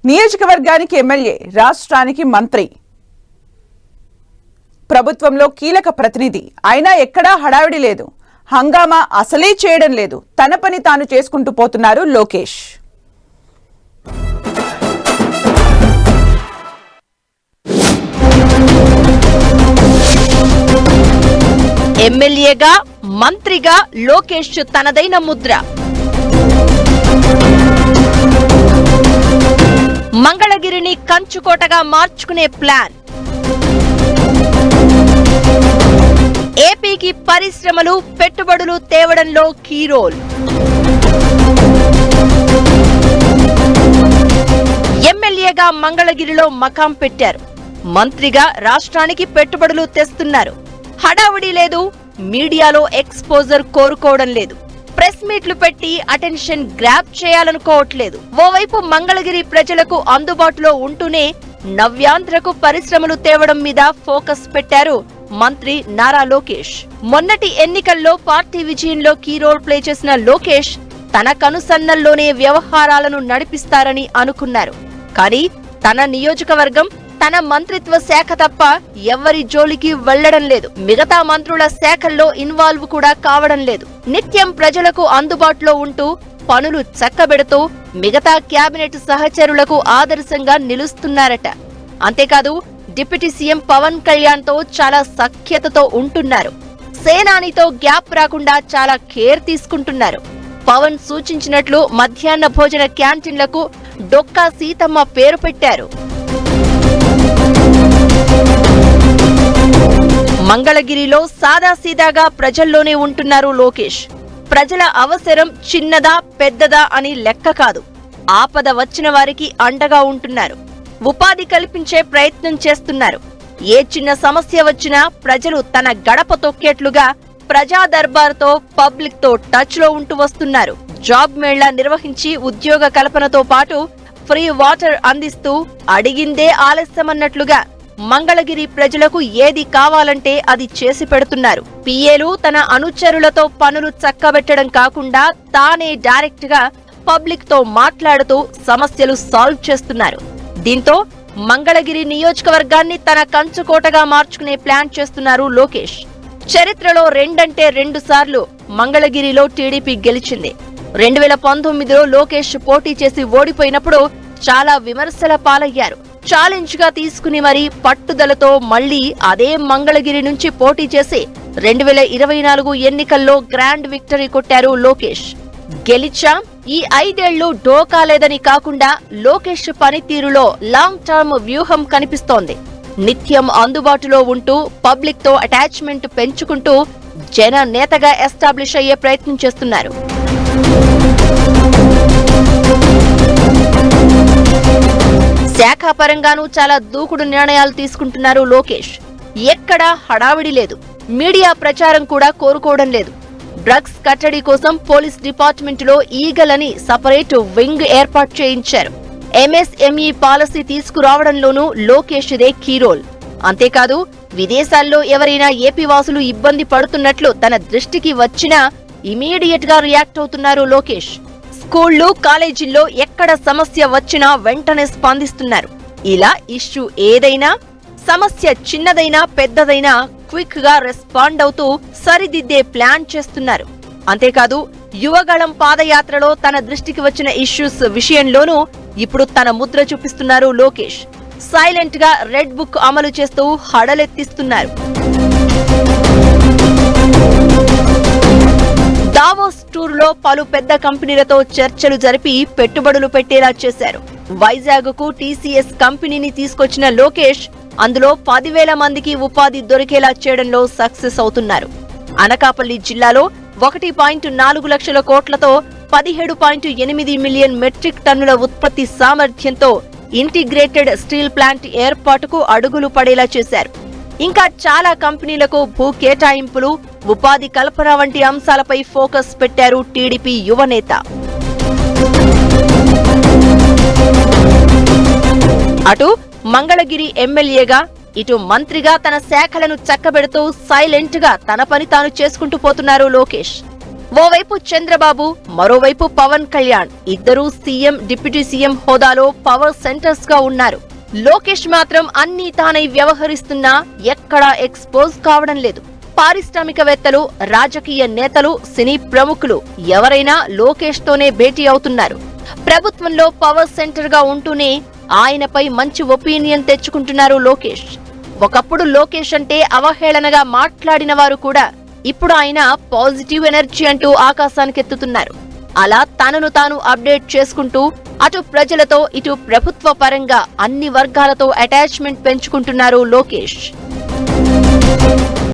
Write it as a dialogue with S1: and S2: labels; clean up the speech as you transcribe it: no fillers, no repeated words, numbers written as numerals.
S1: నియోజకవర్గానికి ఎమ్మెల్యే, రాష్ట్రానికి మంత్రి, ప్రభుత్వంలో కీలక ప్రతినిధి అయినా ఎక్కడా హడావిడి లేదు. హంగామా అసలే చేయడం లేదు. తన పని తాను చేసుకుంటూ పోతున్నారు లోకేష్.
S2: ఎమ్మెల్యేగా, మంత్రిగా లోకేష్ తనదైన ముద్ర. మంగళగిరిని కంచుకోటగా మార్చుకునే ప్లాన్. ఏపీకి పరిశ్రమలు, పెట్టుబడులు తేవడంలో కీ రోల్. ఎమ్మెల్యేగా మంగళగిరిలో మకాం పెట్టారు. మంత్రిగా రాష్ట్రానికి పెట్టుబడులు తెస్తున్నారు. హడావుడి లేదు, మీడియాలో ఎక్స్పోజర్ కోరుకోవడం లేదు, ప్రెస్ మీట్లు పెట్టి అటెన్షన్ గ్రాబ్ చేయాలనుకోవట్లేదు. ఓవైపు మంగళగిరి ప్రజలకు అందుబాటులో ఉంటూనే నవ్యాంధ్రకు పరిశ్రమలు తేవడం మీద ఫోకస్ పెట్టారు మంత్రి నారా లోకేష్. మొన్నటి ఎన్నికల్లో పార్టీ విజయంలో కీ రోల్ ప్లే చేసిన లోకేష్ తన కనుసన్నల్లోనే వ్యవహారాలను నడిపిస్తారని అనుకున్నారు. కానీ తన నియోజకవర్గం, తన మంత్రిత్వ శాఖ తప్ప ఎవ్వరి జోలికి వెళ్లడం లేదు. మిగతా మంత్రుల శాఖల్లో ఇన్వాల్వ్ కూడా కావడం లేదు. నిత్యం ప్రజలకు అందుబాటులో ఉంటూ పనులు చక్కబెడుతూ మిగతా క్యాబినెట్ సహచరులకు ఆదర్శంగా నిలుస్తున్నారట. అంతేకాదు డిప్యూటీ సీఎం పవన్ కళ్యాణ్ తో చాలా సఖ్యతతో ఉంటున్నారు. సేనానితో గ్యాప్ రాకుండా చాలా కేర్ తీసుకుంటున్నారు. పవన్ సూచించినట్లు మధ్యాహ్న భోజన క్యాంటీన్లకు డొక్కా సీతమ్మ పేరు పెట్టారు. మంగళగిరిలో సాదాసీదాగా ప్రజల్లోనే ఉంటున్నారు లోకేష్. ప్రజల అవసరం చిన్నదా పెద్దదా అని లెక్క కాదు. ఆపద వచ్చిన వారికి అండగా ఉంటున్నారు. ఉపాధి కల్పించే ప్రయత్నం చేస్తున్నారు. ఏ చిన్న సమస్య వచ్చినా ప్రజలు తన గడప తొక్కేట్లుగా ప్రజా దర్బార్తో, పబ్లిక్ తో టచ్ లో ఉంటూ వస్తున్నారు. జాబ్ మేళా నిర్వహించి ఉద్యోగ కల్పనతో పాటు ఫ్రీ వాటర్ అందిస్తూ అడిగిందే ఆలస్యమన్నట్లుగా మంగళగిరి ప్రజలకు ఏది కావాలంటే అది చేసి పెడుతున్నారు. పిఏలు తన అనుచరులతో పనులు చక్కబెట్టడం కాకుండా తానే డైరెక్ట్ గా పబ్లిక్ తో మాట్లాడుతూ సమస్యలు సాల్వ్ చేస్తున్నారు. దీంతో మంగళగిరి నియోజకవర్గాన్ని తన కంచుకోటగా మార్చుకునే ప్లాన్ చేస్తున్నారు లోకేష్. చరిత్రలో 2 సార్లు మంగళగిరిలో టీడీపీ గెలిచింది. 2019లో లోకేష్ పోటీ చేసి ఓడిపోయినప్పుడు చాలా విమర్శల పాలయ్యారు. ఛాలెంజ్ గా తీసుకుని మరీ పట్టుదలతో మళ్లీ అదే మంగళగిరి నుంచి పోటీ చేసి 2024 ఎన్నికల్లో గ్రాండ్ విక్టరీ కొట్టారు లోకేష్. గెలిచాం, ఈ 5 ఏళ్లు డోకాలేదని కాకుండా లోకేష్ పనితీరులో లాంగ్ టర్మ్ వ్యూహం కనిపిస్తోంది. నిత్యం అందుబాటులో ఉంటూ పబ్లిక్ తో అటాచ్మెంట్ పెంచుకుంటూ జన నేతగా ఎస్టాబ్లిష్ అయ్యే ప్రయత్నం చేస్తున్నారు. శాఖాపరంగానూ చాలా దూకుడు నిర్ణయాలు తీసుకుంటున్నారు లోకేష్. ఎక్కడా హడావిడి లేదు. మీడియా ప్రచారం కూడా కోరుకోవడం లేదు. డ్రగ్స్ కట్టడి కోసం పోలీస్ డిపార్ట్మెంట్ లో ఈగల్ అని సపరేట్ వింగ్ ఏర్పాటు చేయించారు. ఎంఎస్ఎంఈ పాలసీ తీసుకురావడంలోనూ లోకేష్ దే కీ రోల్. అంతేకాదు విదేశాల్లో ఎవరైనా ఏపీ వాసులు ఇబ్బంది పడుతున్నట్లు తన దృష్టికి వచ్చినా ఇమీడియట్ గా రియాక్ట్ అవుతున్నారు లోకేష్. స్కూళ్లు, కాలేజీల్లో ఎక్కడ సమస్య వచ్చినా వెంటనే స్పందిస్తున్నారు. ఇలా ఇష్యూ ఏదైనా, సమస్య చిన్నదైనా పెద్దదైనా క్విక్ గా రెస్పాండ్ అవుతూ సరిదిద్దే ప్లాన్ చేస్తున్నారు. అంతేకాదు యువగళం పాదయాత్రలో తన దృష్టికి వచ్చిన ఇష్యూస్ విషయంలోనూ ఇప్పుడు తన ముద్ర చూపిస్తున్నారు లోకేష్. సైలెంట్ గా రెడ్ బుక్ అమలు చేస్తూ హడలెత్తిస్తున్నారు. దావోస్ టూర్ లో పలు పెద్ద కంపెనీలతో చర్చలు జరిపి పెట్టుబడులు పెట్టేలా చేశారు. వైజాగ్ కు టీసీఎస్ కంపెనీని తీసుకొచ్చిన లోకేష్ అందులో 10,000 మందికి ఉపాధి దొరికేలా చేయడంలో సక్సెస్ అవుతున్నారు. అనకాపల్లి జిల్లాలో 1.4 లక్షల కోట్లతో 17.8 మిలియన్ మెట్రిక్ టన్నుల ఉత్పత్తి సామర్థ్యంతో ఇంటిగ్రేటెడ్ స్టీల్ ప్లాంట్ ఏర్పాటుకు అడుగులు పడేలా చేశారు. ఇంకా చాలా కంపెనీలకు భూ కేటాయింపులు, ఉపాధి కల్పన వంటి అంశాలపై ఫోకస్ పెట్టారు టీడీపీ యువనేత. అటు మంగళగిరి ఎమ్మెల్యేగా, ఇటు మంత్రిగా తన శాఖలను చక్కబెడుతూ సైలెంట్ గా తన పని తాను చేసుకుంటూ పోతున్నారు లోకేష్. ఓవైపు చంద్రబాబు, మరోవైపు పవన్ కళ్యాణ్ ఇద్దరూ సీఎం, డిప్యూటీ సీఎం హోదాలో పవర్ సెంటర్స్ గా ఉన్నారు. లోకేష్ మాత్రం అన్నీ తానై వ్యవహరిస్తున్నా ఎక్కడా ఎక్స్పోజ్ కావడం లేదు. పారిశ్రామికవేత్తలు, రాజకీయ నేతలు, సినీ ప్రముఖులు ఎవరైనా లోకేష్ తోనే భేటీ అవుతున్నారు. ప్రభుత్వంలో పవర్ సెంటర్ గా ఉంటూనే ఆయనపై మంచి ఒపీనియన్ తెచ్చుకుంటున్నారు లోకేష్. ఒకప్పుడు లోకేష్ అంటే అవహేళనగా మాట్లాడిన వారు కూడా ఇప్పుడు ఆయన పాజిటివ్ ఎనర్జీ అంటూ ఆకాశానికెత్తుతున్నారు. అలా తనను తాను అప్డేట్ చేసుకుంటూ అటు ప్రజలతో, ఇటు ప్రభుత్వ పరంగా అన్ని వర్గాలతో అటాచ్మెంట్ పెంచుకుంటున్నారు లోకేష్.